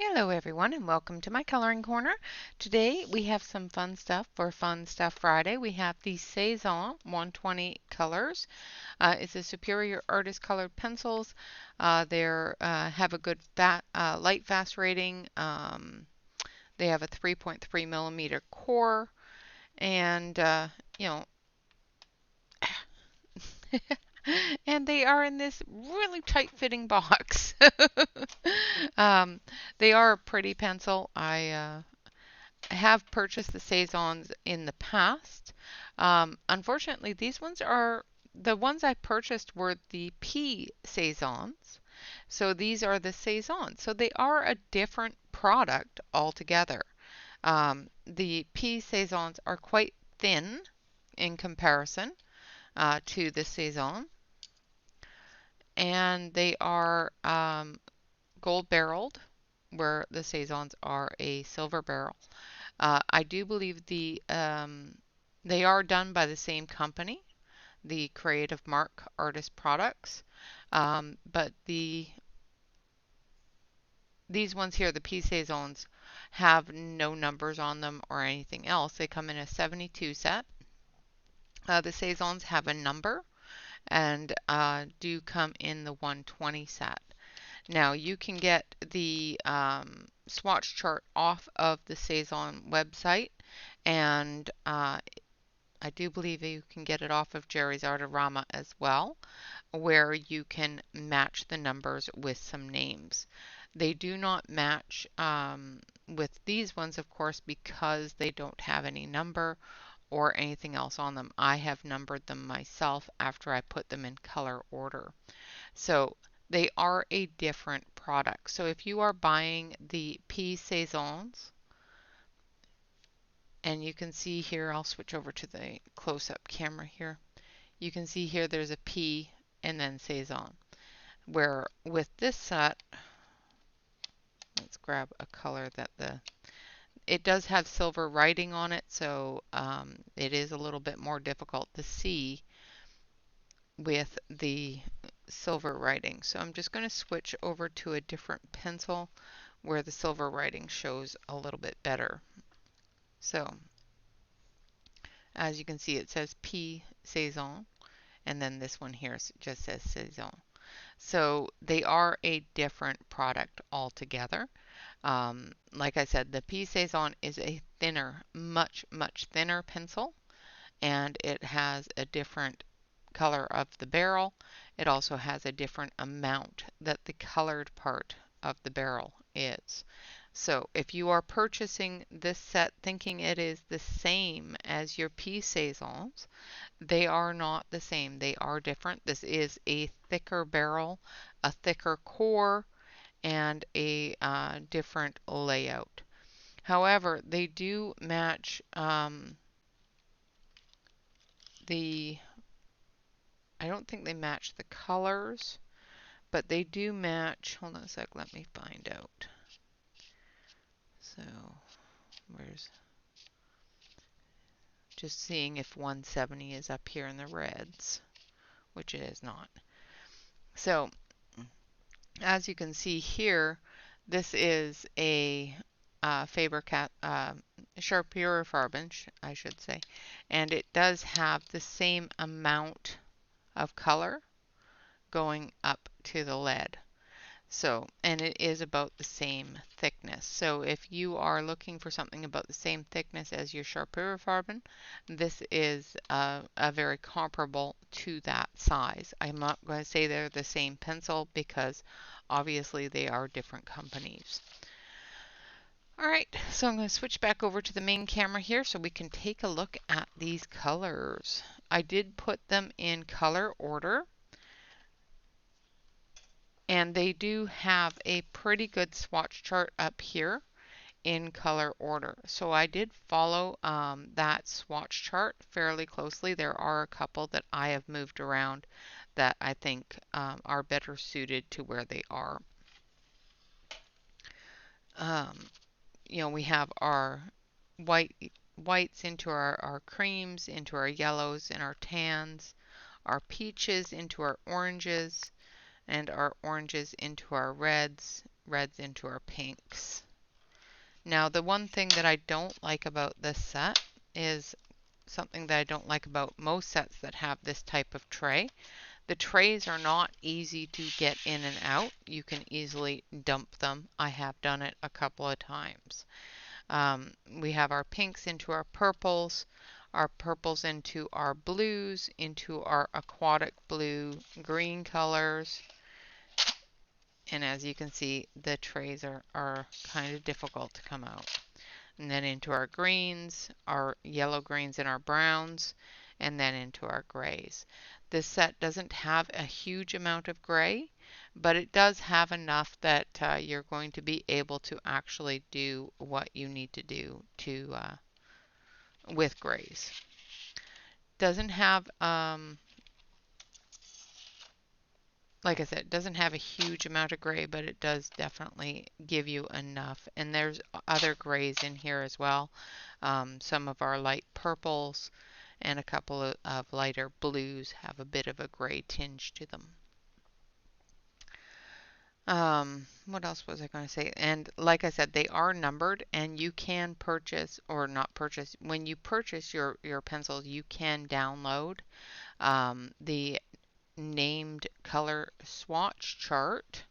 Hello everyone and welcome to my coloring corner. Today we have some fun stuff for Fun Stuff Friday. We have the Cezanne 120 colors. It's a superior artist colored pencils. They have a good light fast rating. They have a 3.3 millimeter core and you know and they are in this really tight fitting box. um, they are a pretty pencil. I have purchased the Saisons in the past. Unfortunately, these ones are the ones I purchased were the P Saisons. So these are the Saisons. So they are a different product altogether. The P Saisons are quite thin in comparison to the Saison, and they are gold barreled, where the Saisons are a silver barrel. I do believe they are done by the same company, the Creative Mark Artist Products, but these ones here, the P Saisons, have no numbers on them or anything else. They come in a 72 set. The Saisons have a number and do come in the 120 set. Now you can get the swatch chart off of the Cezanne website, and I do believe you can get it off of Jerry's Artorama as well, where you can match the numbers with some names. They do not match with these ones, of course, because they don't have any number or anything else on them. I have numbered them myself after I put them in color order. So they are a different product. So if you are buying the P Saisons, and you can see here, I'll switch over to the close-up camera here. You can see here there's a P and then Cezanne. Where with this set, let's grab a color it does have silver writing on it, so it is a little bit more difficult to see with the silver writing. So I'm just going to switch over to a different pencil where the silver writing shows a little bit better. So as you can see, it says P Cezanne, and then this one here just says Cezanne. So they are a different product altogether. Like I said, the P Cezanne is a thinner, much thinner pencil, and it has a different color of the barrel. It also has a different amount that the colored part of the barrel is. So if you are purchasing this set thinking it is the same as your P Saisons, they are not the same. They are different. This is a thicker barrel, a thicker core, and a different layout. However, they do match the I don't think they match the colors, but they do match. Hold on a sec, let me find out. So, where's just seeing if 170 is up here in the reds, which it is not. So, as you can see here, this is a Faber-Castell Purifarben, I should say, and it does have the same amount of color going up to the lead. So, and it is about the same thickness. So if you are looking for something about the same thickness as your Purifarben, this is a very comparable to that size. I'm not going to say they're the same pencil because obviously they are different companies. Alright, so I'm going to switch back over to the main camera here so we can take a look at these colors. I did put them in color order, and they do have a pretty good swatch chart up here in color order. So I did follow that swatch chart fairly closely. There are a couple that I have moved around that I think are better suited to where they are. We have our whites into our creams, into our yellows and our tans, our peaches into our oranges, and our oranges into our reds, reds into our pinks. Now, the one thing that I don't like about this set is something that I don't like about most sets that have this type of tray. The trays are not easy to get in and out. You can easily dump them. I have done it a couple of times. We have our pinks into our purples into our blues, into our aquatic blue, green colors. And as you can see, the trays are kind of difficult to come out. And then into our greens, our yellow greens and our browns, and then into our grays. This set doesn't have a huge amount of gray, but it does have enough that you're going to be able to actually do what you need to do to with grays. Doesn't have like I said, it doesn't have a huge amount of gray, but it does definitely give you enough. And there's other grays in here as well. Some of our light purples and a couple of lighter blues have a bit of a gray tinge to them. What else was I going to say? And like I said, they are numbered, and you can purchase, or not purchase, when you purchase your pencils, you can download the named color swatch chart,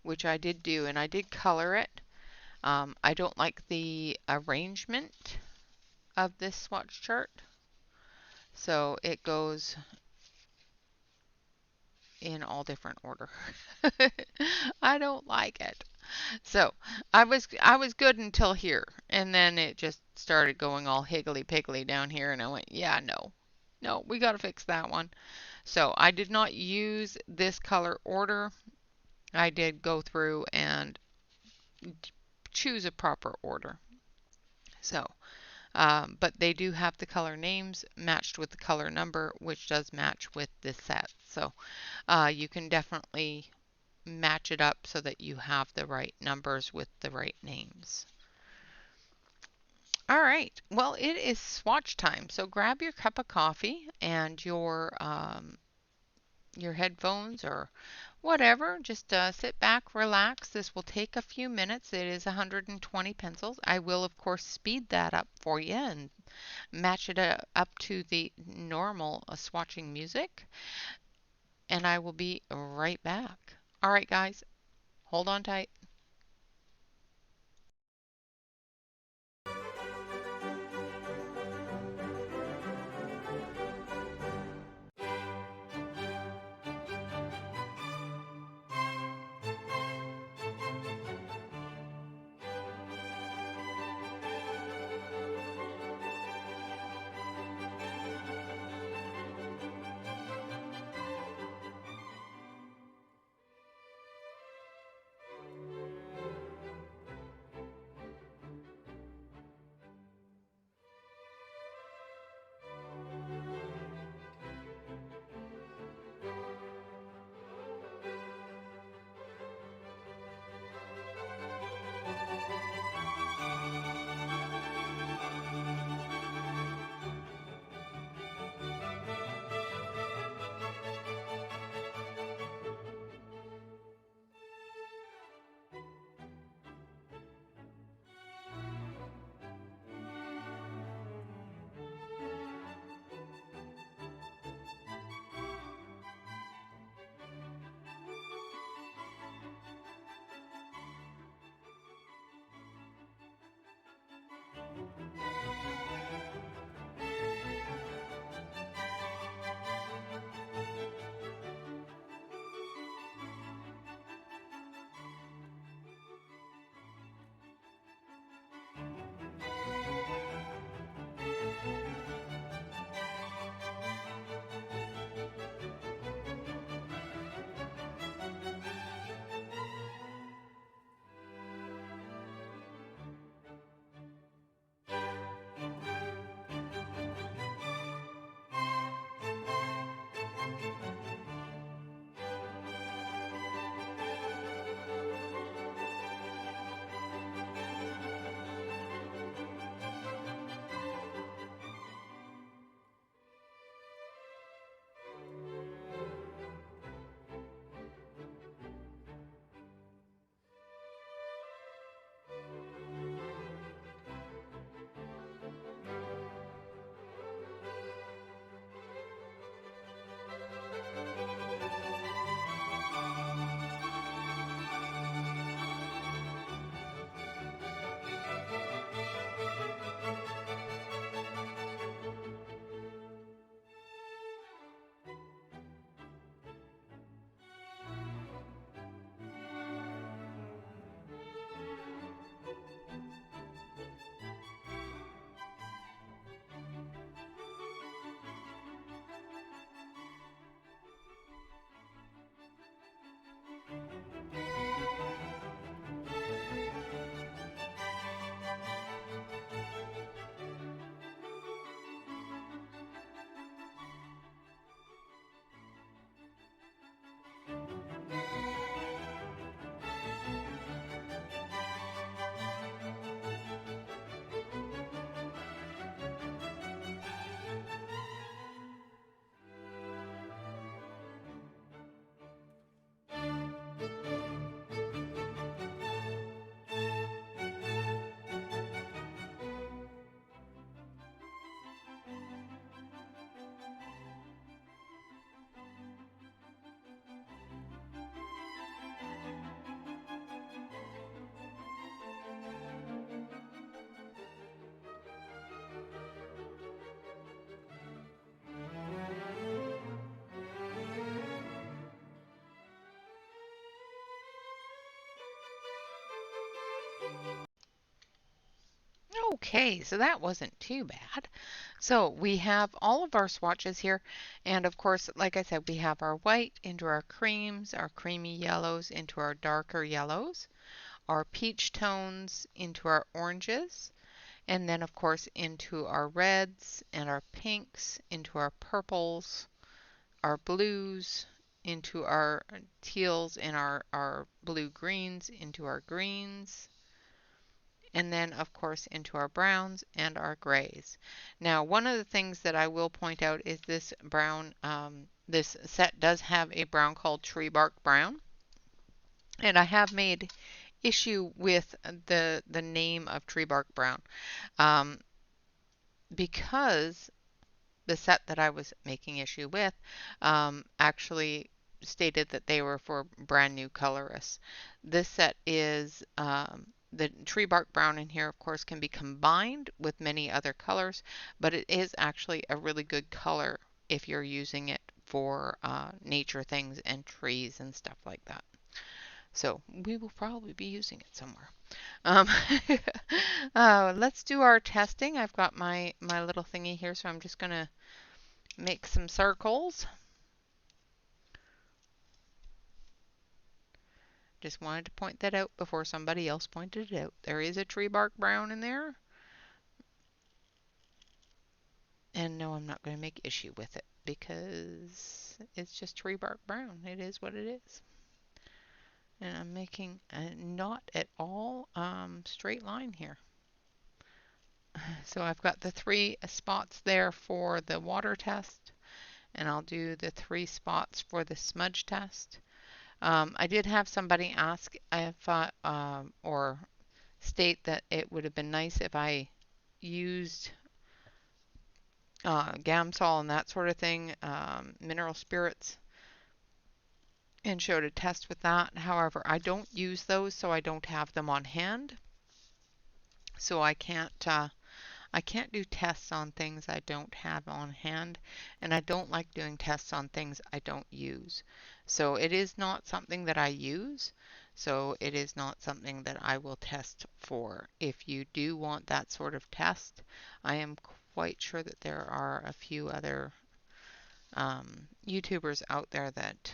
which I did do, and I did color it. I don't like the arrangement of this swatch chart, so it goes in all different order. I don't like it. So I was good until here, and then it just started going all higgly piggly down here, and I went, yeah, no, we got to fix that one. So I did not use this color order. I did go through and choose a proper order. So, but they do have the color names matched with the color number, which does match with this set. So you can definitely match it up so that you have the right numbers with the right names. All right, well, it is swatch time. So grab your cup of coffee and your headphones or whatever. Just sit back, relax. This will take a few minutes. It is 120 pencils. I will, of course, speed that up for you and match it up to the normal swatching music. And I will be right back. All right, guys, hold on tight. Okay, so that wasn't too bad. So we have all of our swatches here, and of course, like I said, we have our white into our creams, our creamy yellows into our darker yellows, our peach tones into our oranges, and then of course into our reds and our pinks, into our purples, our blues, into our teals and our blue greens, into our greens, and then of course into our browns and our grays. Now, one of the things that I will point out is this brown, this set does have a brown called tree bark brown, and I have made issue with the name of tree bark brown, um, because the set that I was making issue with actually stated that they were for brand new colorists. This set is the tree bark brown in here, of course, can be combined with many other colors, but it is actually a really good color if you're using it for nature things and trees and stuff like that. So we will probably be using it somewhere. Um, let's do our testing. I've got my little thingy here, so I'm just going to make some circles. Just wanted to point that out before somebody else pointed it out. There is a tree bark brown in there. And no, I'm not going to make issue with it because it's just tree bark brown. It is what it is. And I'm making a not at all straight line here. So I've got the 3 spots there for the water test, and I'll do the 3 spots for the smudge test. I did have somebody ask if or state that it would have been nice if I used Gamsol and that sort of thing, mineral spirits, and showed a test with that. However, I don't use those, so I don't have them on hand. So I can't do tests on things I don't have on hand, and I don't like doing tests on things I don't use. So it is not something that I use, so it is not something that I will test for. If you do want that sort of test, I am quite sure that there are a few other YouTubers out there that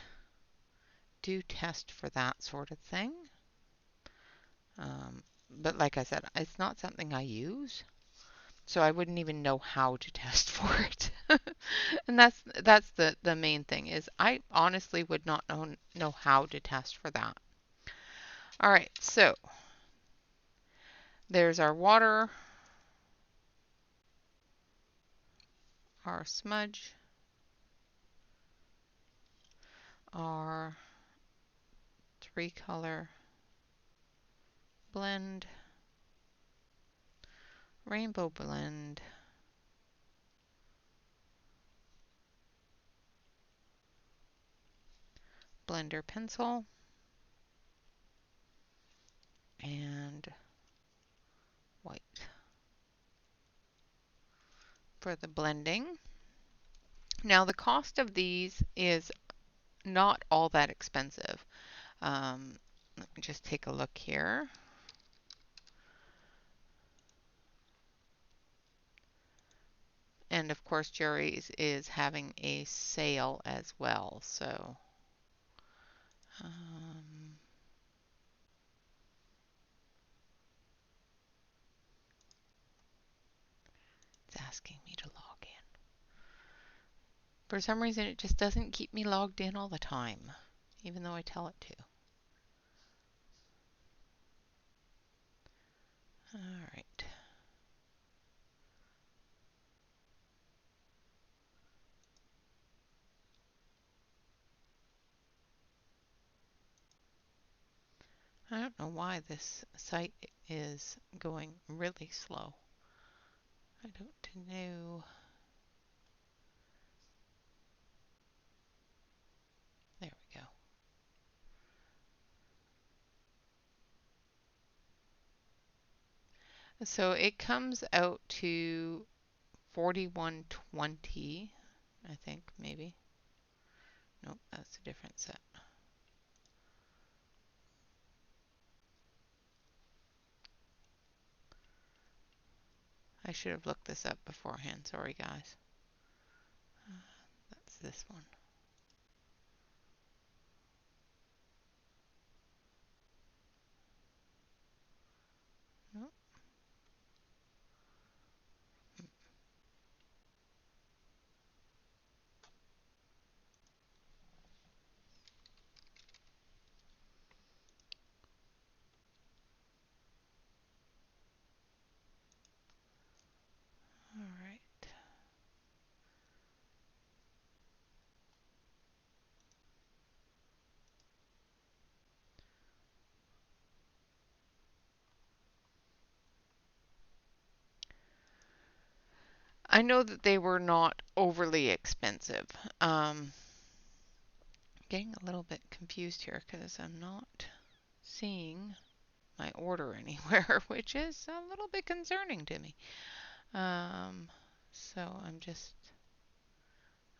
do test for that sort of thing. But like I said, it's not something I use. So I wouldn't even know how to test for it. And that's the main thing is I honestly would not know how to test for that. All right, so there's our water, our smudge, our 3-color blend, rainbow blend, blender pencil, and white for the blending. Now the cost of these is not all that expensive. Let me just take a look here. And of course, Jerry's is having a sale as well. So it's asking me to log in. For some reason, it just doesn't keep me logged in all the time, even though I tell it to. All right. I don't know why this site is going really slow. I don't know. There we go. So it comes out to 41.20, I think, maybe. Nope, that's a different set. should have looked this up beforehand. Sorry, guys. That's this one. Nope. All right. I know that they were not overly expensive. Getting a little bit confused here because I'm not seeing my order anywhere, which is a little bit concerning to me. So I'm just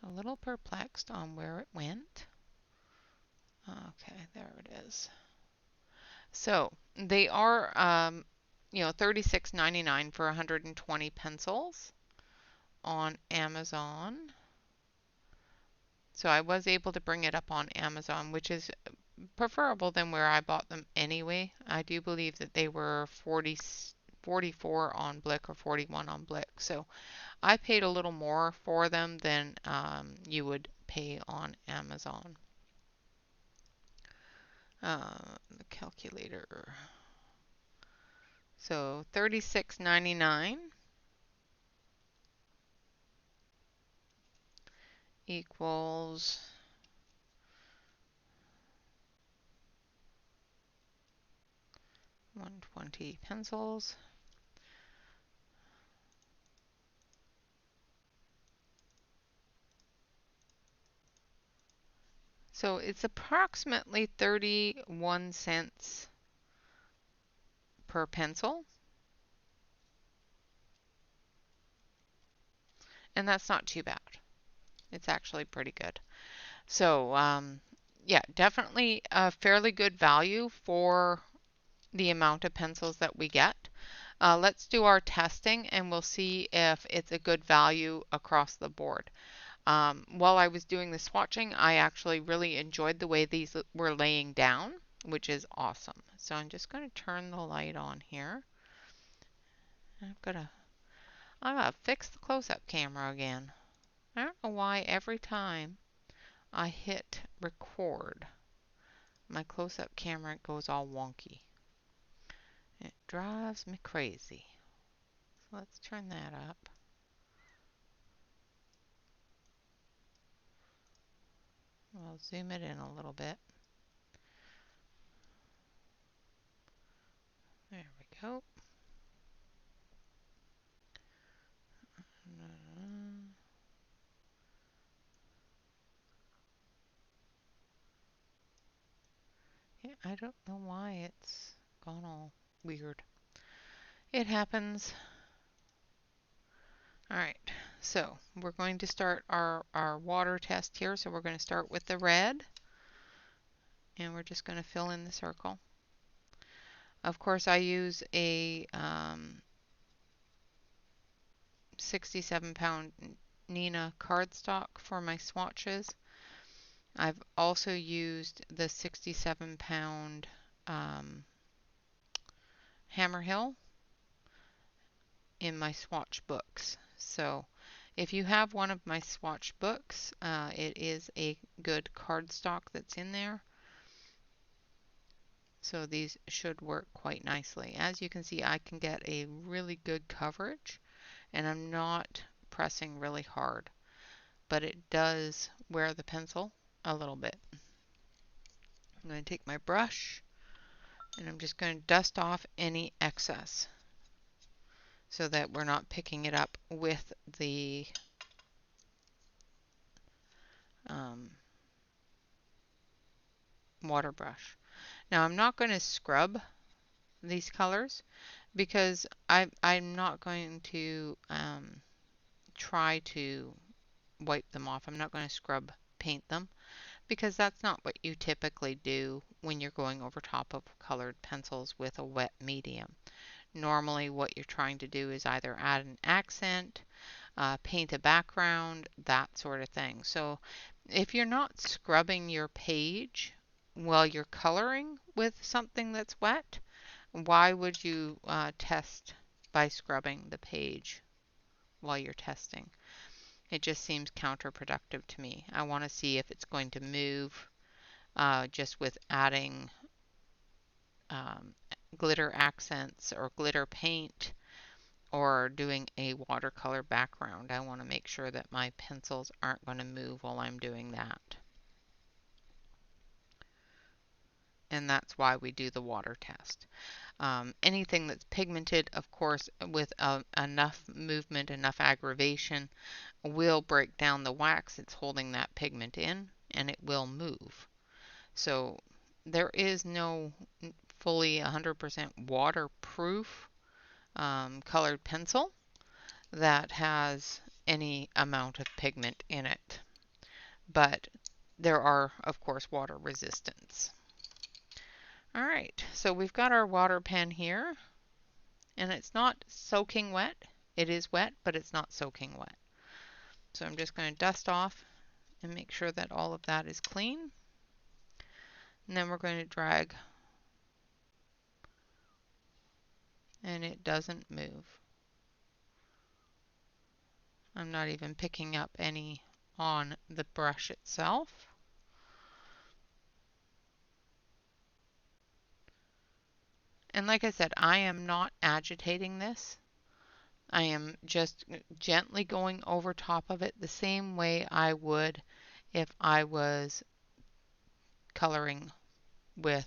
a little perplexed on where it went. Okay, there it is. So they are, $36.99 for 120 pencils on Amazon. So I was able to bring it up on Amazon, which is preferable than where I bought them anyway. I do believe that they were 44 on Blick or 41 on Blick. So I paid a little more for them than you would pay on Amazon. The calculator. So $36.99 equals 120 pencils. So it's approximately 31 cents per pencil. And that's not too bad. It's actually pretty good. So, yeah, definitely a fairly good value for the amount of pencils that we get. Let's do our testing and we'll see if it's a good value across the board. While I was doing the swatching, I actually really enjoyed the way these were laying down, which is awesome. So I'm just going to turn the light on here. I gotta fix the close-up camera again. I don't know why every time I hit record, my close-up camera goes all wonky. It drives me crazy. So let's turn that up. I'll zoom it in a little bit. There we go. Yeah, I don't know why it's gone all weird. It happens. All right, so we're going to start our water test here. So we're going to start with the red, and we're just going to fill in the circle. Of course, I use a 67-pound Nina cardstock for my swatches. I've also used the 67-pound Hammerhill in my swatch books. So if you have one of my swatch books, it is a good cardstock that's in there. So these should work quite nicely. As you can see, I can get a really good coverage, and I'm not pressing really hard, but it does wear the pencil a little bit. I'm going to take my brush, and I'm just going to dust off any excess so that we're not picking it up with the water brush. Now I'm not going to scrub these colors because I'm not going to try to wipe them off. I'm not going to scrub paint them because that's not what you typically do when you're going over top of colored pencils with a wet medium. Normally what you're trying to do is either add an accent, paint a background, that sort of thing. So if you're not scrubbing your page while you're coloring with something that's wet, why would you test by scrubbing the page while you're testing? It just seems counterproductive to me. I want to see if it's going to move just with adding um, glitter accents or glitter paint or doing a watercolor background. I want to make sure that my pencils aren't going to move while I'm doing that. And that's why we do the water test. Anything that's pigmented, of course, with enough movement, enough aggravation, will break down the wax. It's holding that pigment in, and it will move. So there is no fully 100% waterproof colored pencil that has any amount of pigment in it. But there are, of course, water resistance. All right, so we've got our water pen here, and it's not soaking wet. It is wet, but it's not soaking wet. So I'm just going to dust off and make sure that all of that is clean. And then we're going to drag, and it doesn't move. I'm not even picking up any on the brush itself. And like I said, I am not agitating this. I am just gently going over top of it the same way I would if I was coloring with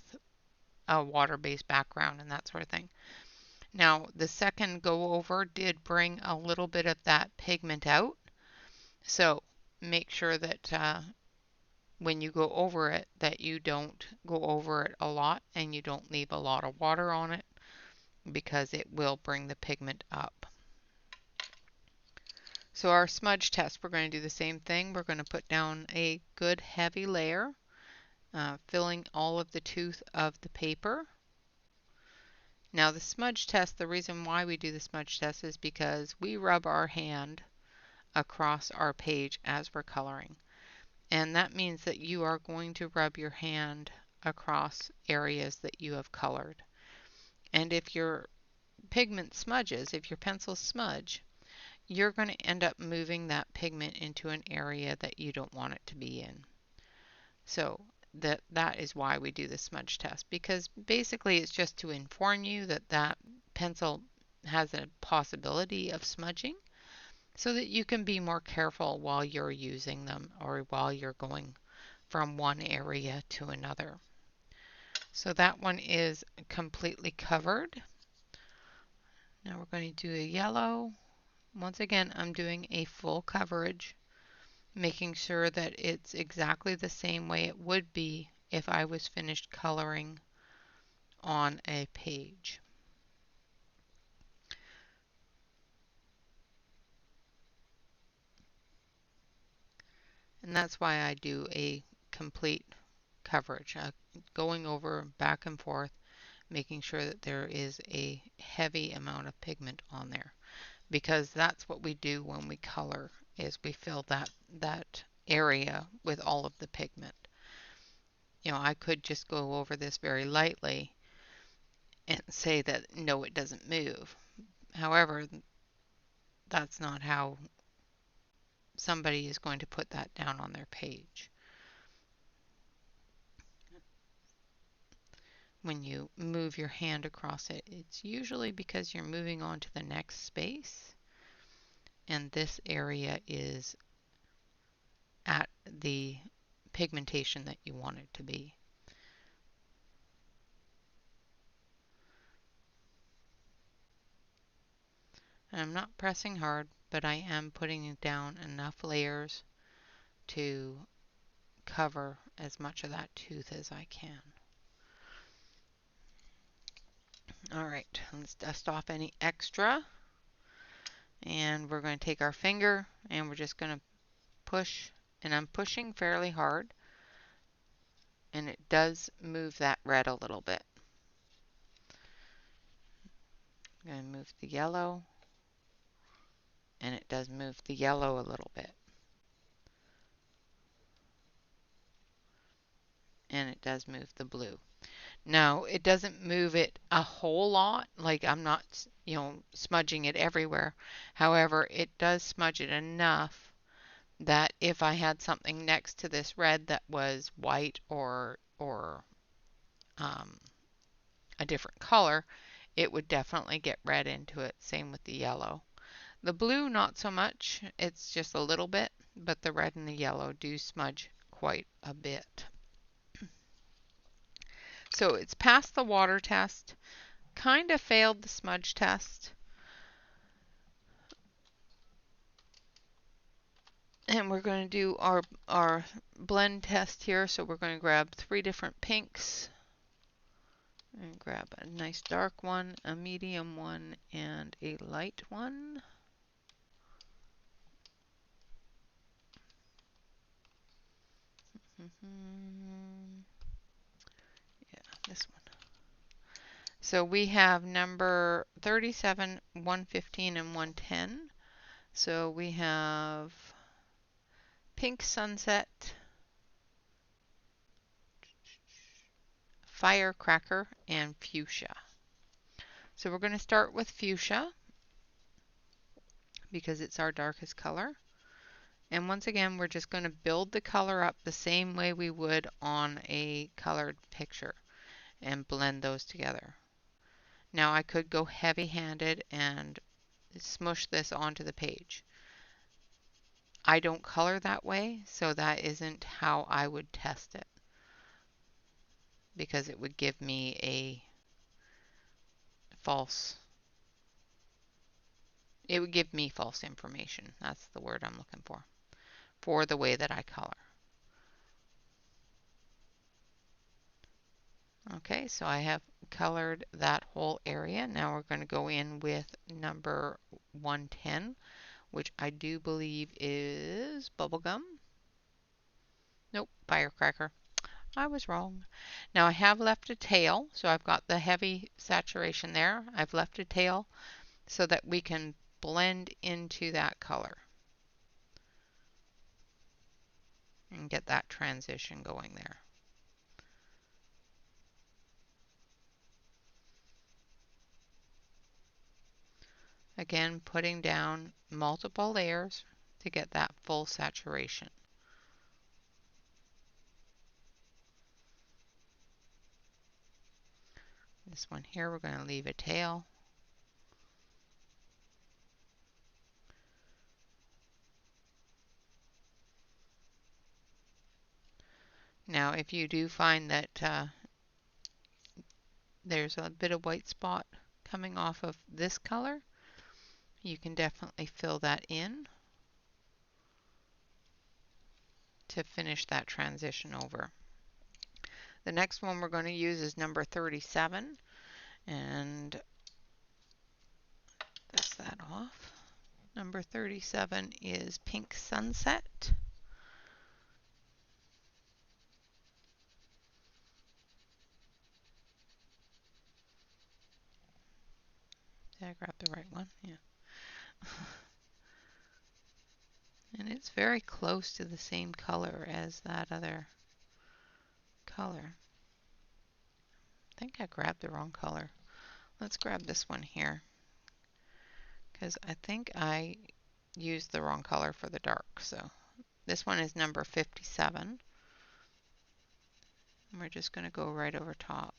a water-based background and that sort of thing. Now, the second go over did bring a little bit of that pigment out. So make sure that when you go over it, that you don't go over it a lot and you don't leave a lot of water on it, because it will bring the pigment up. So our smudge test, we're going to do the same thing. We're going to put down a good heavy layer, filling all of the tooth of the paper. Now the smudge test, the reason why we do the smudge test is because we rub our hand across our page as we're coloring. And that means that you are going to rub your hand across areas that you have colored. And if your pigment smudges, if your pencils smudge, you're going to end up moving that pigment into an area that you don't want it to be in. So that is why we do the smudge test, because basically it's just to inform you that that pencil has a possibility of smudging, so that you can be more careful while you're using them or while you're going from one area to another. So that one is completely covered. Now we're going to do a yellow. Once again, I'm doing a full coverage, making sure that it's exactly the same way it would be if I was finished coloring on a page. And that's why I do a complete coverage, going over back and forth, making sure that there is a heavy amount of pigment on there, because that's what we do when we color, is we fill that area with all of the pigment. You know, I could just go over this very lightly and say that no, it doesn't move. However, that's not how somebody is going to put that down on their page. When you move your hand across it, it's usually because you're moving on to the next space, and this area is at the pigmentation that you want it to be. And I'm not pressing hard, but I am putting down enough layers to cover as much of that tooth as I can. Alright, let's dust off any extra. And we're going to take our finger and we're just going to push, and I'm pushing fairly hard, and it does move that red a little bit. I'm going to move the yellow, and it does move the yellow a little bit. And it does move the blue. Now, it doesn't move it a whole lot, like I'm not, smudging it everywhere. However, it does smudge it enough that if I had something next to this red that was white or a different color, it would definitely get red into it. Same with the yellow. The blue, not so much. It's just a little bit, but the red and the yellow do smudge quite a bit. So it's passed the water test, kind of failed the smudge test. And we're going to do our blend test here. So we're going to grab 3 different pinks and grab a nice dark one, a medium one, and a light one. Yeah, this one. So we have number 37, 115, and 110. So we have Pink Sunset, Firecracker, and Fuchsia. So we're going to start with Fuchsia because it's our darkest color. And once again, we're just going to build the color up the same way we would on a colored picture and blend those together. Now I could go heavy-handed and smush this onto the page. I don't color that way, so that isn't how I would test it, because it would give me a false, it would give me false information. That's the word I'm looking for the way that I color. Okay, so I have colored that whole area. Now we're going to go in with number 110, which I do believe is bubblegum. Nope, firecracker. I was wrong. Now I have left a tail, so I've got the heavy saturation there. I've left a tail so that we can blend into that color and get that transition going there. Again, putting down multiple layers to get that full saturation. This one here, we're going to leave a tail. Now, if you do find that there's a bit of white spot coming off of this color, you can definitely fill that in to finish that transition over. The next one we're going to use is number 37, and dust that off. Number 37 is Pink Sunset. Did I grab the right one? Yeah. And it's very close to the same color as that other color. I think I grabbed the wrong color. Let's grab this one here, because I think I used the wrong color for the dark. So this one is number 57. And we're just going to go right over top.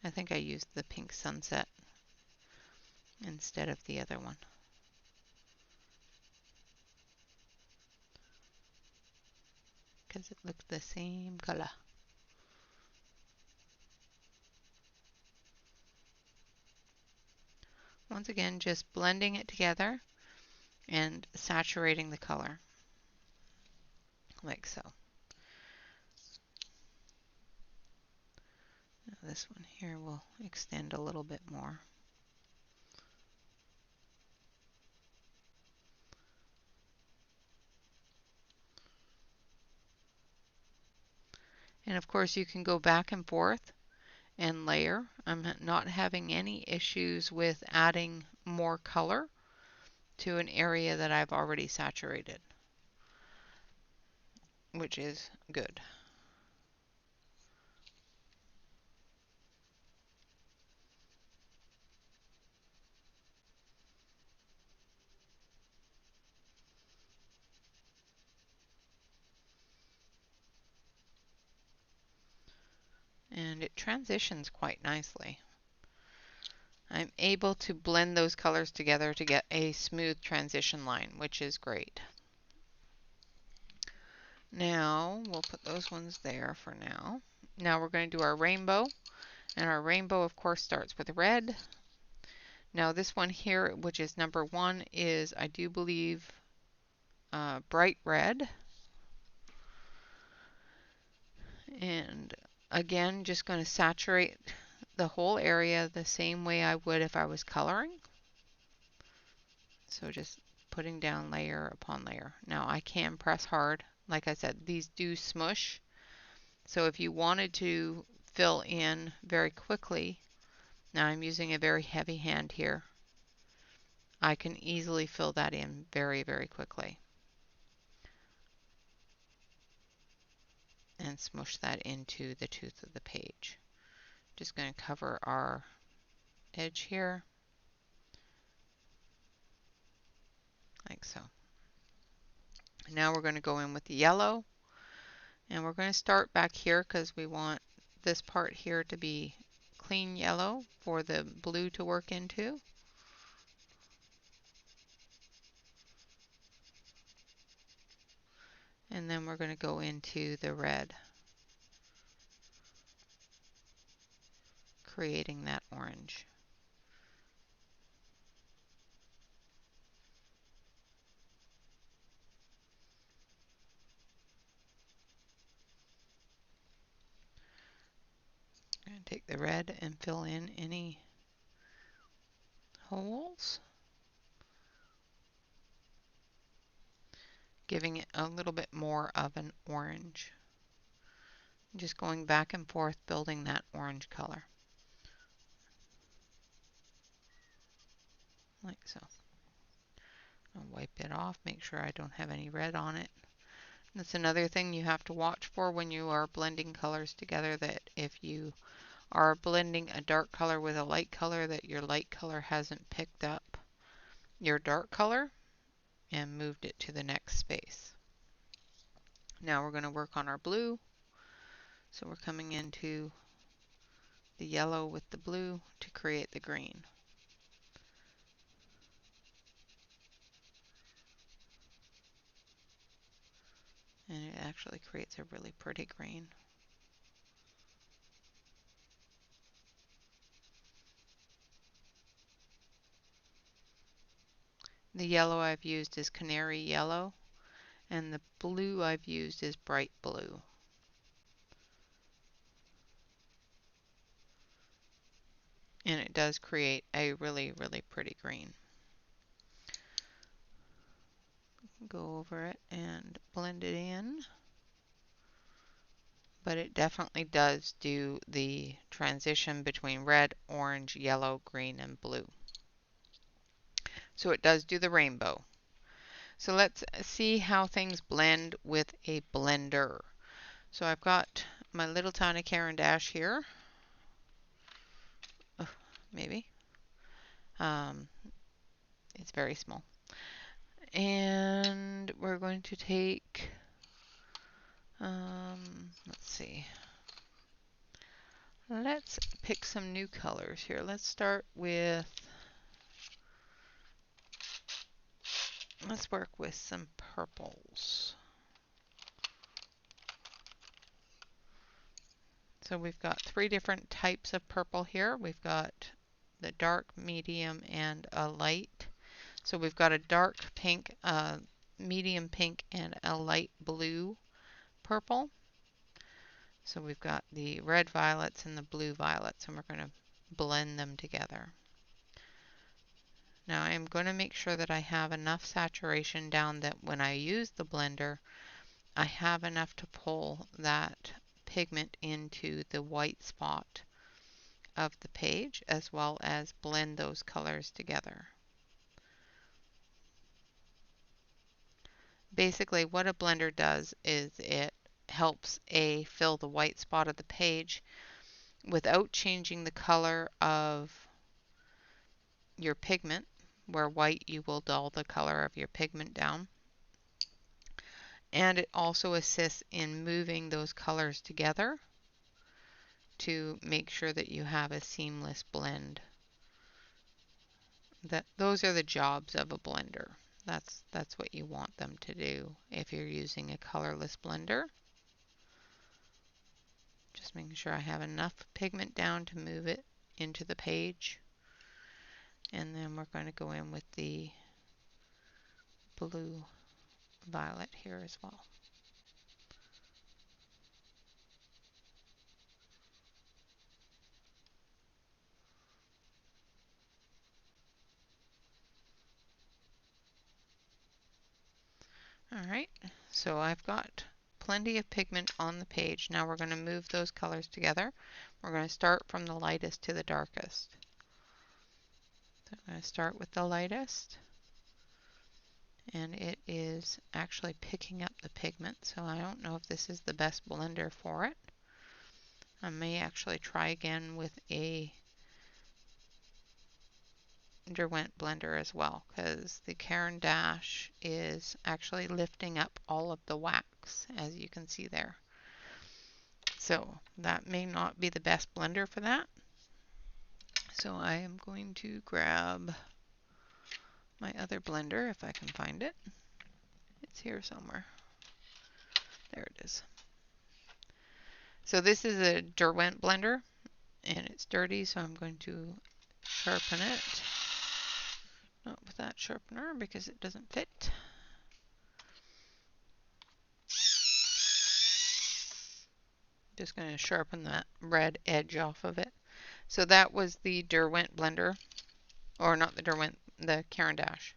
I think I used the Pink Sunset instead of the other one. Because it looked the same color. Once again, just blending it together and saturating the color, like so. Now this one here will extend a little bit more. And of course you can go back and forth and layer. I'm not having any issues with adding more color to an area that I've already saturated, which is good. And it transitions quite nicely. I'm able to blend those colors together to get a smooth transition line, which is great. Now we'll put those ones there for now. Now we're going to do our rainbow, and our rainbow of course starts with red. Now this one here, which is number 1, is, I do believe, bright red. And again, just going to saturate the whole area the same way I would if I was coloring. So just putting down layer upon layer. Now I can press hard. Like I said, these do smush. So if you wanted to fill in very quickly, now I'm using a very heavy hand here, I can easily fill that in very, very quickly. And smush that into the tooth of the page. Just going to cover our edge here, like so. Now we're going to go in with the yellow, and we're going to start back here because we want this part here to be clean yellow for the blue to work into. And then we're going to go into the red, creating that orange. I'm going to take the red and fill in any holes, giving it a little bit more of an orange. Just going back and forth, building that orange color, like so. I'll wipe it off, make sure I don't have any red on it. That's another thing you have to watch for when you are blending colors together, that if you are blending a dark color with a light color, that your light color hasn't picked up your dark color and moved it to the next space. Now we're going to work on our blue. So we're coming into the yellow with the blue to create the green. And it actually creates a really pretty green. The yellow I've used is canary yellow, and the blue I've used is bright blue. And it does create a really, really pretty green. Go over it and blend it in. But it definitely does do the transition between red, orange, yellow, green, and blue. So it does do the rainbow. So let's see how things blend with a blender. So I've got my little tiny Caran d'Ache here. Oh, maybe. It's very small. And we're going to take, let's see. Let's pick some new colors here. Let's start with, let's work with some purples. So we've got 3 different types of purple here. We've got the dark, medium, and a light. So we've got a dark pink, medium pink, and a light blue purple. So we've got the red violets and the blue violets, and we're going to blend them together. Now I'm going to make sure that I have enough saturation down that when I use the blender, I have enough to pull that pigment into the white spot of the page, as well as blend those colors together. Basically, what a blender does is it helps fill the white spot of the page without changing the color of your pigment. Where white, you will dull the color of your pigment down. And it also assists in moving those colors together to make sure that you have a seamless blend. Those are the jobs of a blender. That's what you want them to do if you're using a colorless blender. Just making sure I have enough pigment down to move it into the page. And then we're going to go in with the blue violet here as well. Alright, so I've got plenty of pigment on the page. Now we're going to move those colors together. We're going to start from the lightest to the darkest. So I'm going to start with the lightest, and it is actually picking up the pigment, so I don't know if this is the best blender for it. I may actually try again with a Derwent blender as well, because the Caran d'Ache is actually lifting up all of the wax, as you can see there. So that may not be the best blender for that. So I am going to grab my other blender if I can find it. It's here somewhere. There it is. So this is a Derwent blender, and it's dirty, so I'm going to sharpen it. Not with that sharpener because it doesn't fit. Just going to sharpen that red edge off of it. So that was the Derwent blender, or not the Derwent, the Caran d'Ache.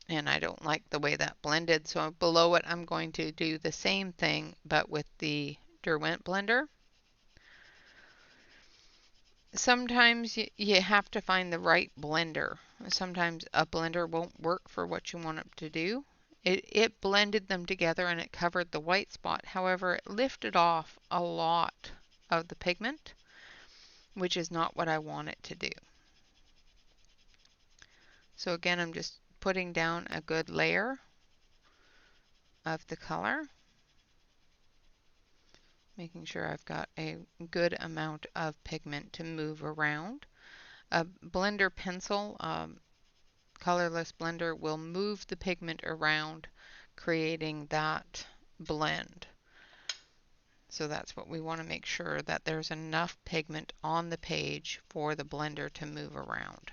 And I don't like the way that blended, so below it I'm going to do the same thing but with the Derwent blender. Sometimes you have to find the right blender. Sometimes a blender won't work for what you want it to do. It blended them together and it covered the white spot. However, it lifted off a lot of the pigment, which is not what I want it to do. So again, I'm just putting down a good layer of the color, making sure I've got a good amount of pigment to move around. A blender pencil, colorless blender, will move the pigment around, creating that blend. So that's what we want to make sure, that there's enough pigment on the page for the blender to move around.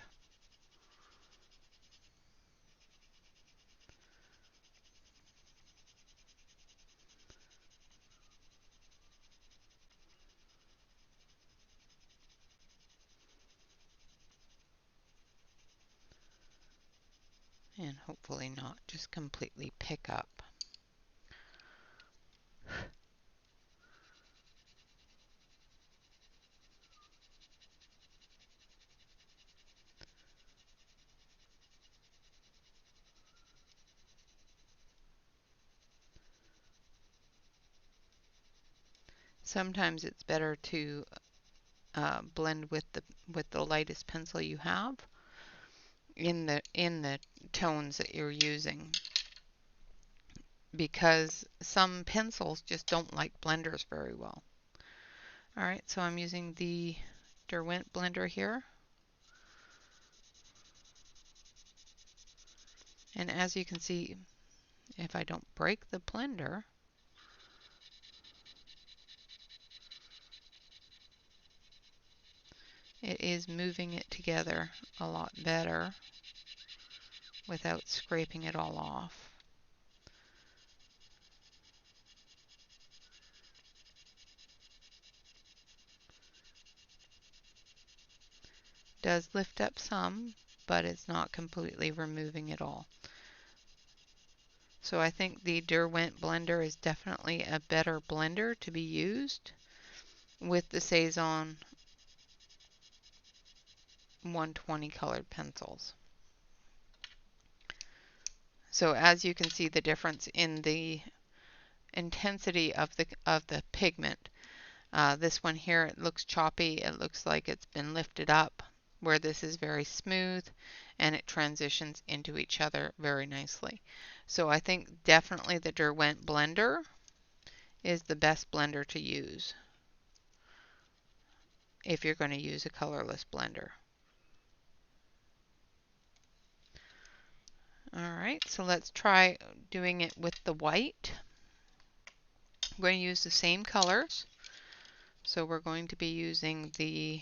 And hopefully not just completely pick up. Sometimes it's better to blend with the lightest pencil you have in the tones that you're using, because some pencils just don't like blenders very well. Alright, so I'm using the Derwent blender here. And as you can see, if I don't break the blender, it is moving it together a lot better without scraping it all off. Does lift up some, but it's not completely removing it all. So I think the Derwent blender is definitely a better blender to be used with the Cezanne 120 colored pencils. So as you can see the difference in the intensity of the pigment. This one here, it looks choppy. It looks like it's been lifted up, where this is very smooth and it transitions into each other very nicely. So I think definitely the Derwent blender is the best blender to use if you're going to use a colorless blender. Alright, so let's try doing it with the white. I'm going to use the same colors. So we're going to be using the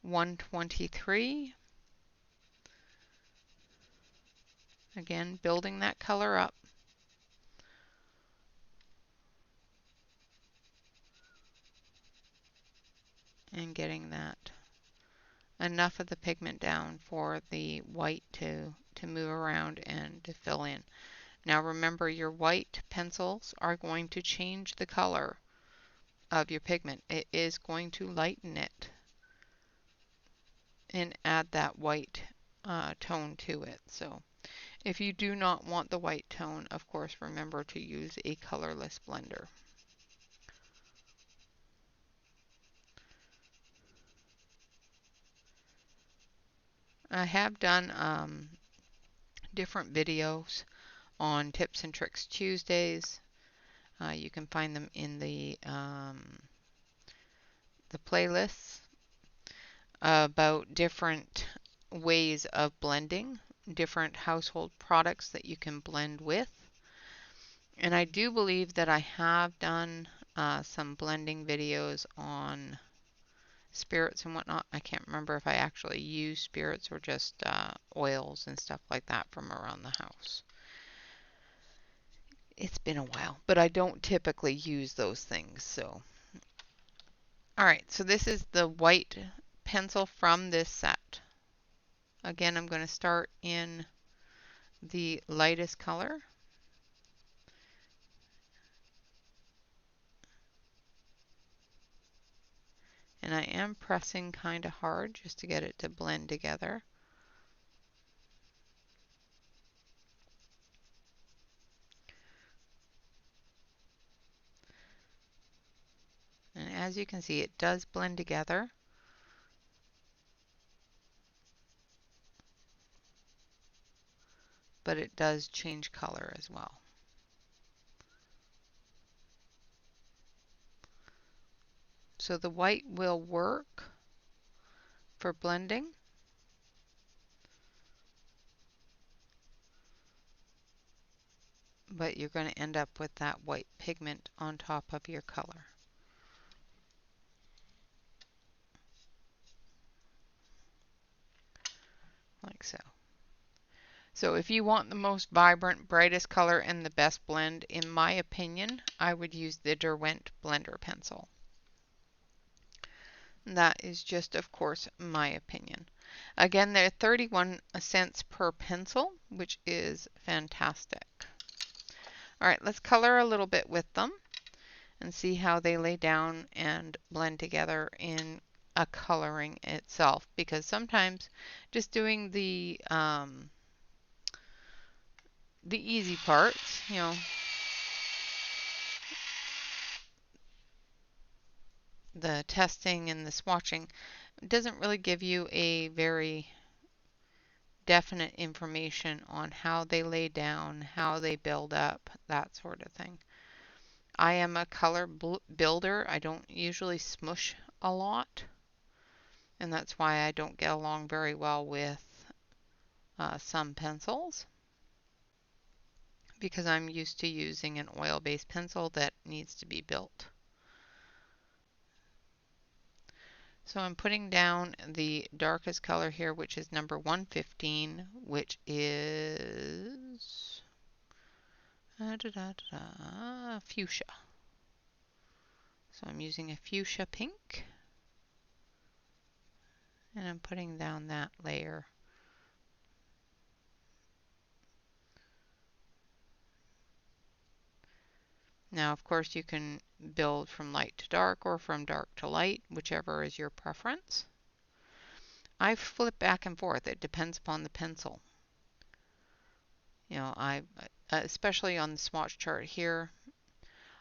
123. Again, building that color up. And getting that enough of the pigment down for the white to move around and to fill in. Now remember, your white pencils are going to change the color of your pigment. It is going to lighten it and add that white tone to it. So if you do not want the white tone, of course, remember to use a colorless blender. I have done different videos on Tips and Tricks Tuesdays. You can find them in the playlists about different ways of blending, different household products that you can blend with. And I do believe that I have done some blending videos on spirits and whatnot. I can't remember if I actually use spirits or just oils and stuff like that from around the house. It's been a while, but I don't typically use those things. So, all right, so this is the white pencil from this set. Again, I'm going to start in the lightest color. And I am pressing kind of hard just to get it to blend together. And as you can see, it does blend together. But it does change color as well. So the white will work for blending. But you're going to end up with that white pigment on top of your color. Like so. So if you want the most vibrant, brightest color and the best blend, in my opinion, I would use the Derwent blender pencil. That is just, of course, my opinion. Again, they're 31 cents per pencil, which is fantastic. All right, let's color a little bit with them and see how they lay down and blend together in a coloring itself, because sometimes just doing the easy parts, you know, the testing and the swatching, doesn't really give you a very definite information on how they lay down, how they build up, that sort of thing. I am a color builder. I don't usually smush a lot, and that's why I don't get along very well with some pencils, because I'm used to using an oil-based pencil that needs to be built. So I'm putting down the darkest color here, which is number 115, which is fuchsia. So I'm using a fuchsia pink. And And I'm putting down that layer. Now, of course, you can build from light to dark or from dark to light, whichever is your preference. I flip back and forth. It depends upon the pencil. You know, especially on the swatch chart here,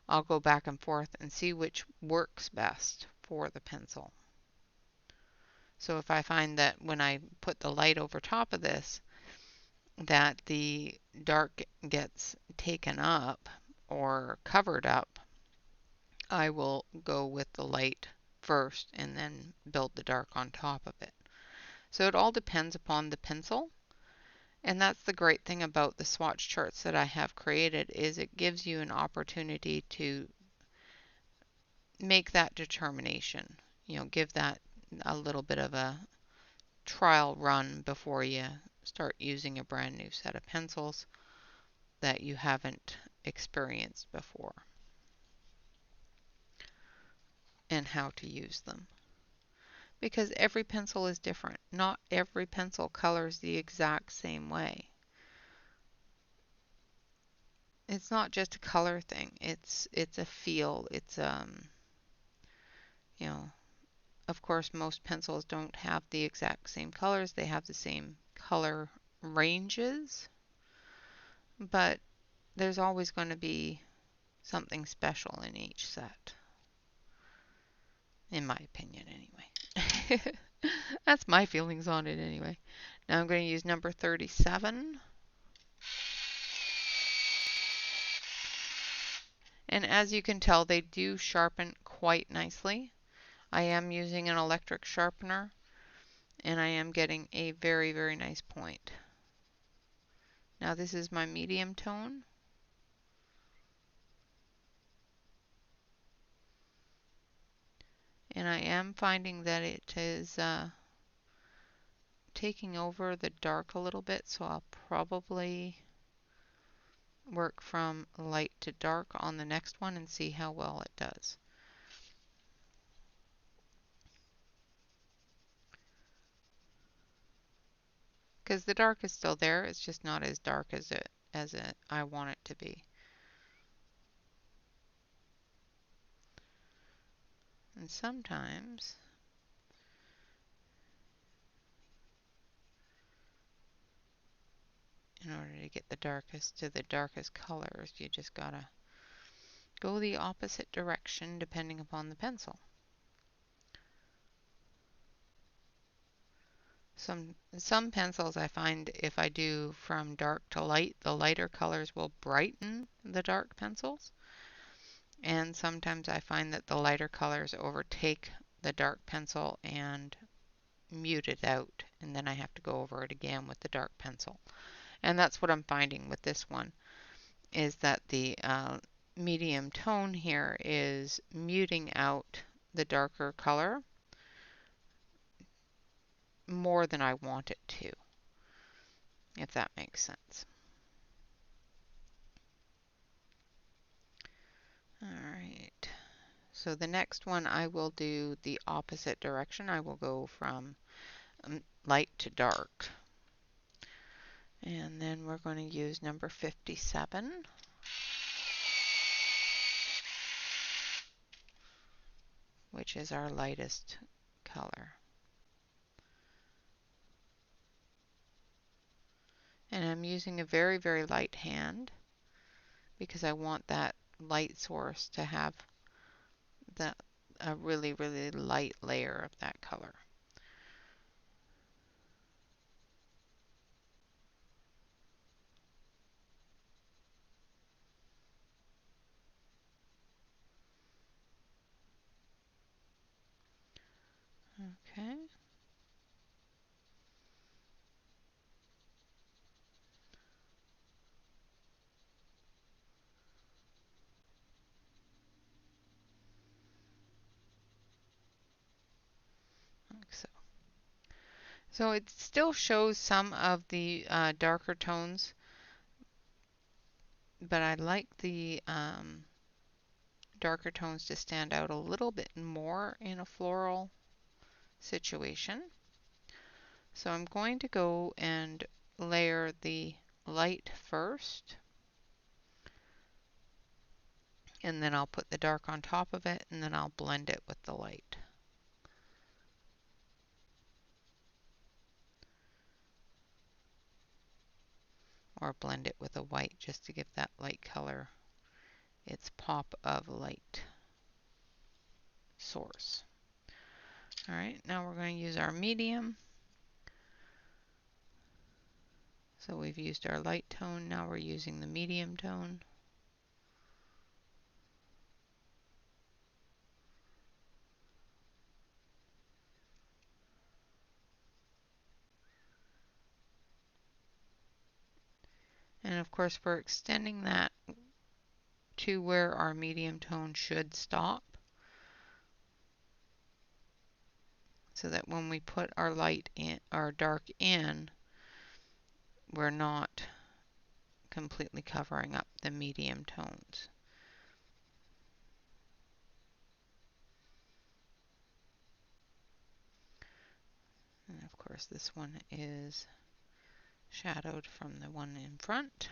I'll go back and forth and see which works best for the pencil. So if I find that when I put the light over top of this, that the dark gets taken up or covered up, I will go with the light first and then build the dark on top of it. So it all depends upon the pencil. And that's the great thing about the swatch charts that I have created, is it gives you an opportunity to make that determination. You know, give that a little bit of a trial run before you start using a brand new set of pencils that you haven't experienced before, and how to use them. Because every pencil is different. Not every pencil colors the exact same way. It's not just a color thing. It's a feel. It's you know, of course most pencils don't have the exact same colors. They have the same color ranges, but there's always going to be something special in each set. In my opinion, anyway. That's my feelings on it anyway. Now I'm going to use number 37. And as you can tell, they do sharpen quite nicely. I am using an electric sharpener, and I am getting a very, very nice point. Now this is my medium tone. And I am finding that it is taking over the dark a little bit, so I'll probably work from light to dark on the next one and see how well it does. Because the dark is still there, it's just not as dark as I want it to be. And sometimes in order to get the darkest to the darkest colors, you just gotta go the opposite direction depending upon the pencil. Some pencils I find if I do from dark to light, the lighter colors will brighten the dark pencils. And sometimes I find that the lighter colors overtake the dark pencil and mute it out, and then I have to go over it again with the dark pencil. And that's what I'm finding with this one, is that the medium tone here is muting out the darker color more than I want it to, if that makes sense. Alright, so the next one I will do the opposite direction. I will go from light to dark. And then we're going to use number 57. Which is our lightest color. And I'm using a very, very light hand because I want that light source to have a really, really light layer of that color. Okay. Like so. So it still shows some of the darker tones, but I like the darker tones to stand out a little bit more in a floral situation. So I'm going to go and layer the light first, and then I'll put the dark on top of it, and then I'll blend it with the light. Or blend it with a white just to give that light color its pop of light source. All right, now we're going to use our medium. So we've used our light tone, now we're using the medium tone. And of course we're extending that to where our medium tone should stop, so that when we put our light in, our dark in, we're not completely covering up the medium tones. And of course this one is shadowed from the one in front.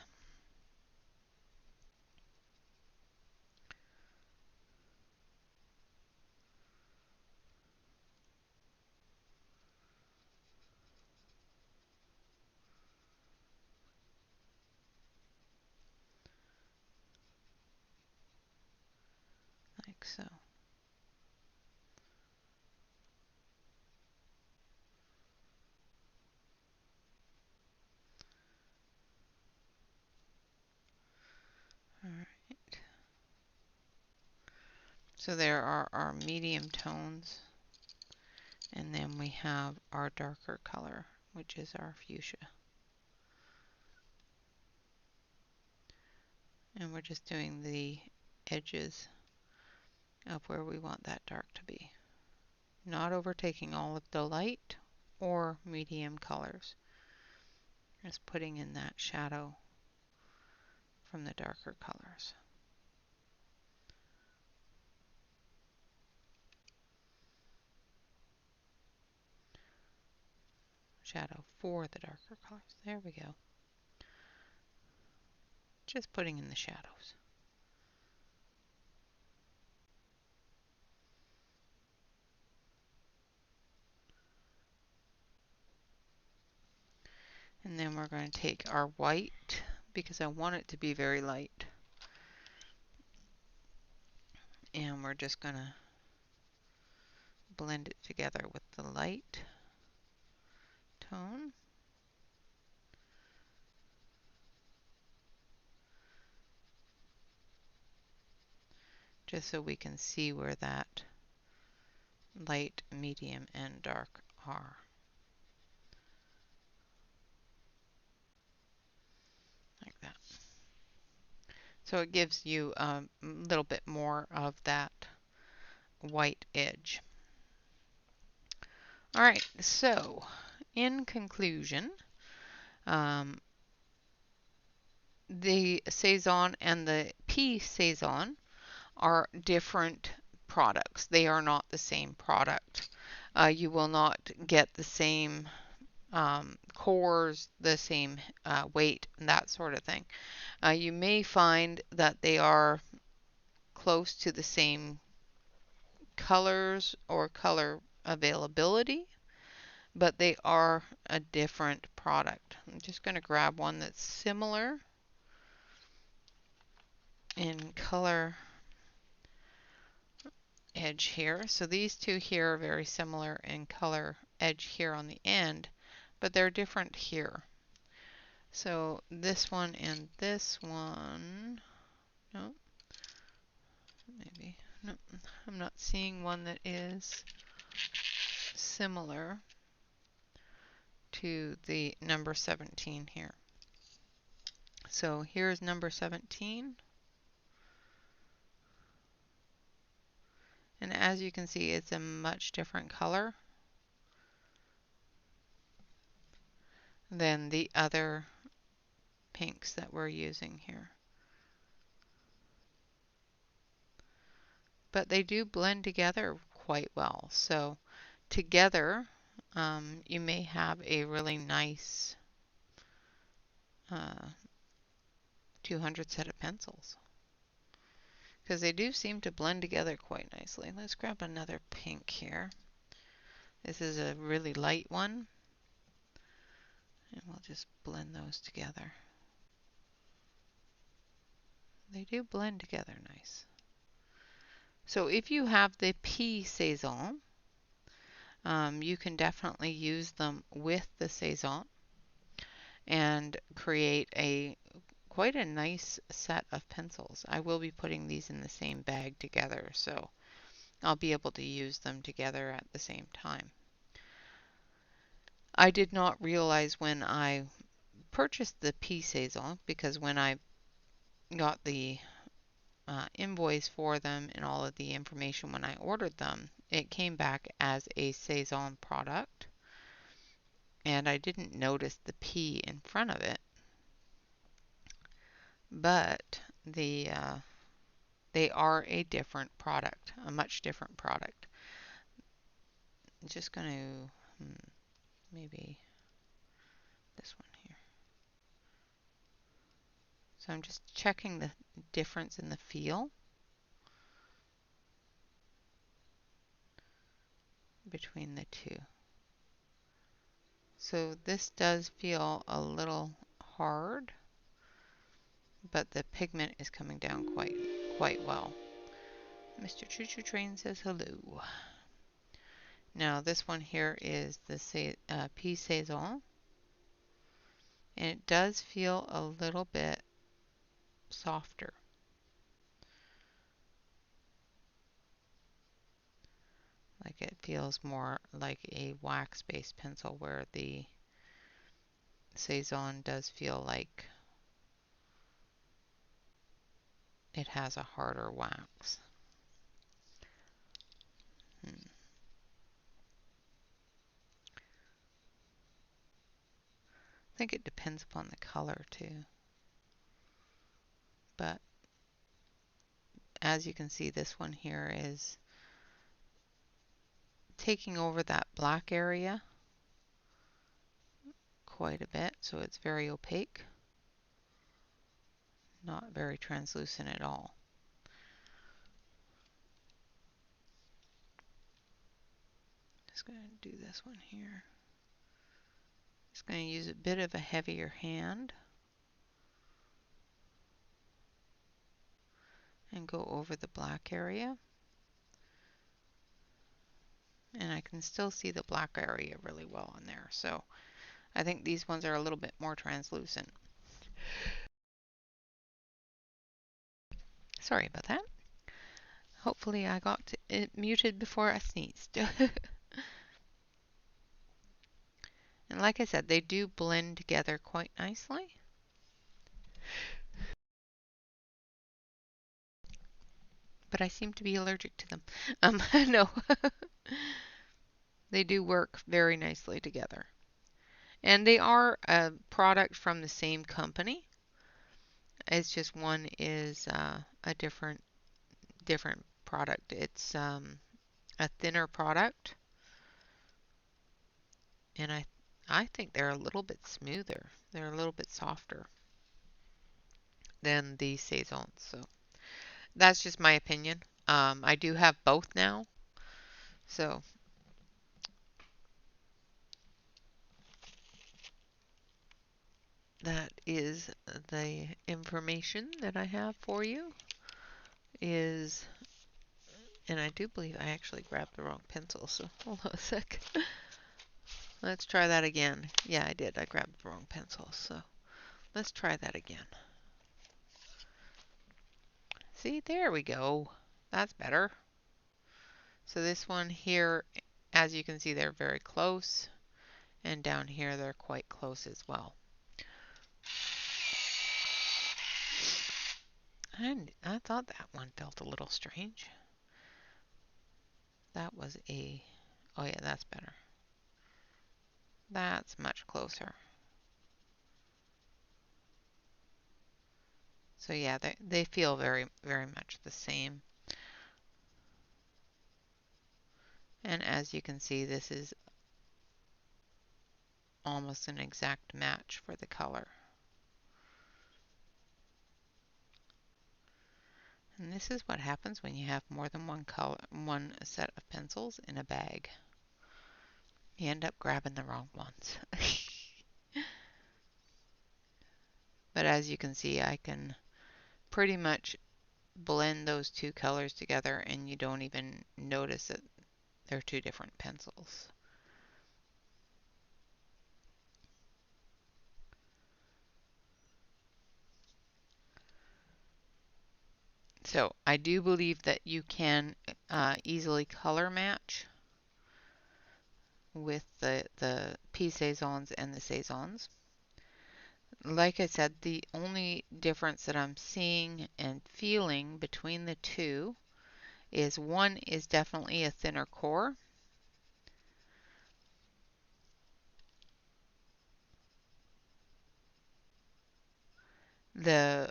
Like so. All right. So there are our medium tones, and then we have our darker color, which is our fuchsia. And we're just doing the edges of where we want that dark to be. Not overtaking all of the light or medium colors. Just putting in that shadow from the darker colors. Shadow for the darker colors. There we go. Just putting in the shadows. And then we're going to take our white, because I want it to be very light. And we're just going to blend it together with the light tone. Just so we can see where that light, medium, and dark are. Like that. So it gives you a little bit more of that white edge. All right, so in conclusion, the Cezanne and the P Cezanne are different products. They are not the same product. You will not get the same cores, the same weight, and that sort of thing. You may find that they are close to the same colors or color availability, but they are a different product. I'm just going to grab one that's similar in color edge here. So these two here are very similar in color edge here on the end, but they're different here. So this one and this one, no, maybe, no, I'm not seeing one that is similar to the number 17 here. So here's number 17. And as you can see, it's a much different color than the other pinks that we're using here. But they do blend together quite well. So together, you may have a really nice 200 set of pencils, because they do seem to blend together quite nicely. Let's grab another pink here. This is a really light one, and we'll just blend those together. They do blend together nice. So if you have the P Cezanne, you can definitely use them with the Cezanne and create quite a nice set of pencils. I will be putting these in the same bag together, so I'll be able to use them together at the same time. I did not realize when I purchased the P Cezanne, because when I got the invoice for them and all of the information when I ordered them, it came back as a Cezanne product, and I didn't notice the P in front of it, but they are a different product, a much different product. I'm just going to maybe this one here. So I'm just checking the difference in the feel between the two. So this does feel a little hard, but the pigment is coming down quite well. Mr. Choo Choo Train says hello. Now this one here is the P Cezanne, and it does feel a little bit softer. Like it feels more like a wax-based pencil, where the Cezanne does feel like it has a harder wax. I think it depends upon the color too. But as you can see, this one here is taking over that black area quite a bit, so it's very opaque, not very translucent at all. Just going to do this one here. Just going to use a bit of a heavier hand and go over the black area. And I can still see the black area really well in there, so I think these ones are a little bit more translucent. Sorry about that. Hopefully I got it muted before I sneezed. And like I said, they do blend together quite nicely. But I seem to be allergic to them. No. They do work very nicely together. And they are a product from the same company. It's just one is a different product. It's a thinner product, and I think they're a little bit smoother. They're a little bit softer than the Cezanne. So that's just my opinion. I do have both now, so that is the information that I have for you. And I do believe I actually grabbed the wrong pencil, so hold on a sec. Let's try that again. Yeah, I did. I grabbed the wrong pencil, so let's try that again. See, there we go. That's better. So this one here, as you can see, they're very close, and down here they're quite close as well. And I thought that one felt a little strange. That was oh yeah, that's better. That's much closer. So yeah, they feel very much the same. And as you can see, this is almost an exact match for the color. And this is what happens when you have more than one set of pencils in a bag. You end up grabbing the wrong ones. But as you can see, I can pretty much blend those two colors together and you don't even notice that they're two different pencils. So I do believe that you can easily color match with the P Cezannes and the Cezannes. Like I said, the only difference that I'm seeing and feeling between the two is one is definitely a thinner core. The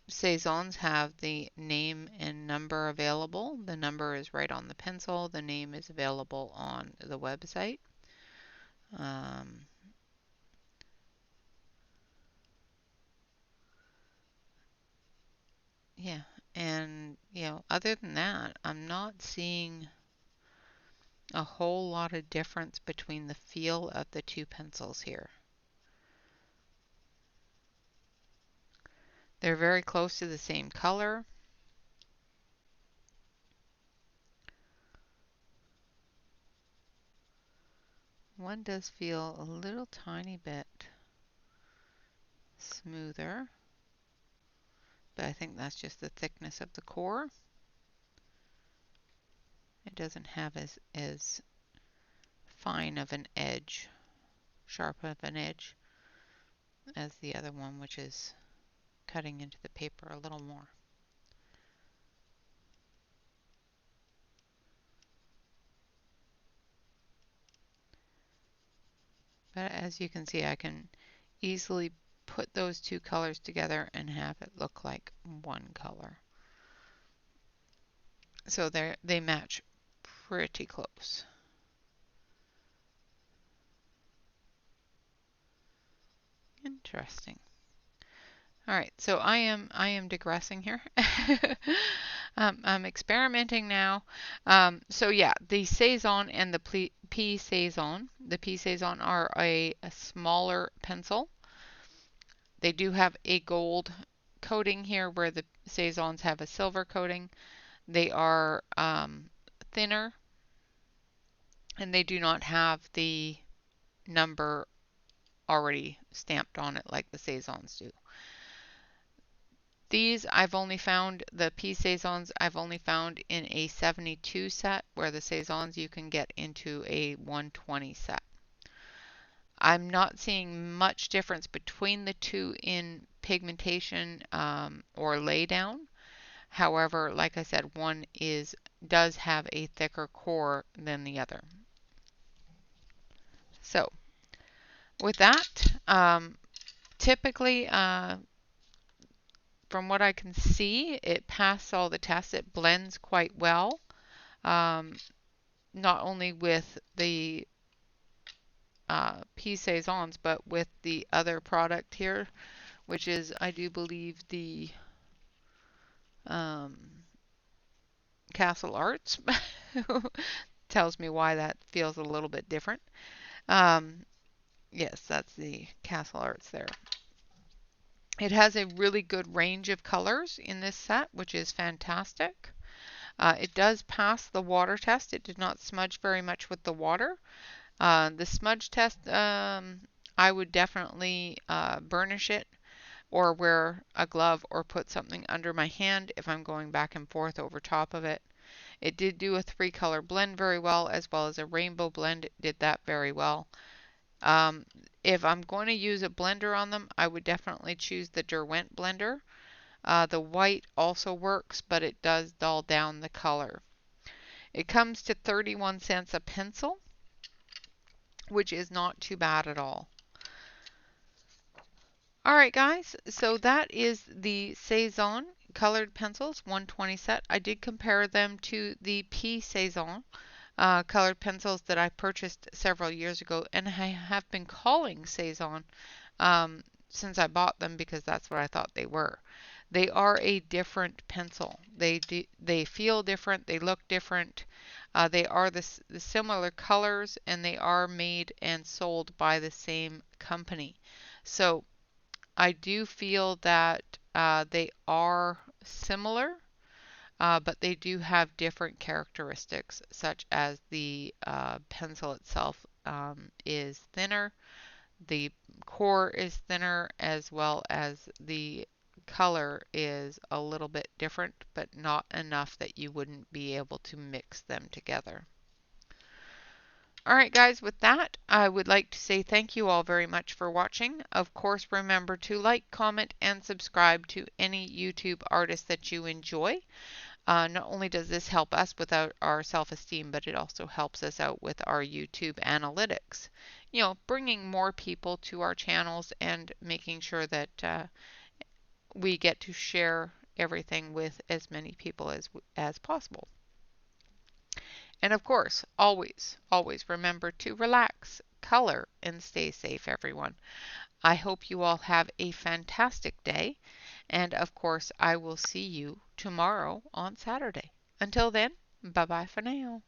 Cezannes have the name and number available. The number is right on the pencil. The name is available on the website. Yeah, and other than that, I'm not seeing a whole lot of difference between the feel of the two pencils here. They're very close to the same color. One does feel a little tiny bit smoother, but I think that's just the thickness of the core. It doesn't have as fine of an edge, sharp of an edge, as the other one, which is cutting into the paper a little more. But as you can see, I can easily put those two colors together and have it look like one color. So they match pretty close. Interesting. All right, so I am digressing here. I'm experimenting now. So yeah, the Cezanne and the P Cezanne. The P Cezanne are a smaller pencil. They do have a gold coating here where the Cezannes have a silver coating. They are thinner and they do not have the number already stamped on it like the Cezannes do. These I've only found, the P Cezannes I've only found in a 72 set, where the Cezannes you can get into a 120 set. I'm not seeing much difference between the two in pigmentation or laydown. However, like I said, one does have a thicker core than the other. So with that, typically from what I can see, it passed all the tests. It blends quite well, not only with the P Cezannes, but with the other product here, which is, I do believe, the Castle Arts. Tells me why that feels a little bit different. Yes, that's the Castle Arts there. It has a really good range of colors in this set, which is fantastic. It does pass the water test. It did not smudge very much with the water. The smudge test, I would definitely burnish it or wear a glove or put something under my hand if I'm going back and forth over top of it. It did do a 3-color blend very well, as well as a rainbow blend. It did that very well. If I'm going to use a blender on them, I would definitely choose the Derwent blender. The white also works, but it does dull down the color. It comes to 31 cents a pencil, which is not too bad at all. Alright guys, so that is the Cezanne colored pencils 120 set. I did compare them to the P Cezanne colored pencils that I purchased several years ago, and I have been calling Cezanne since I bought them because that's what I thought they were. They are a different pencil. They feel different. They look different. They are the similar colors, and they are made and sold by the same company. So I do feel that they are similar, but they do have different characteristics, such as the pencil itself is thinner, the core is thinner, as well as the color is a little bit different, but not enough that you wouldn't be able to mix them together. All right, guys, with that, I would like to say thank you all very much for watching. Of course, remember to like, comment, and subscribe to any YouTube artist that you enjoy. Not only does this help us with our self-esteem, but it also helps us out with our YouTube analytics. You know, bringing more people to our channels and making sure that we get to share everything with as many people as possible. And of course, always, always remember to relax, color, and stay safe, everyone. I hope you all have a fantastic day. And of course, I will see you tomorrow on Saturday. Until then, bye bye for now.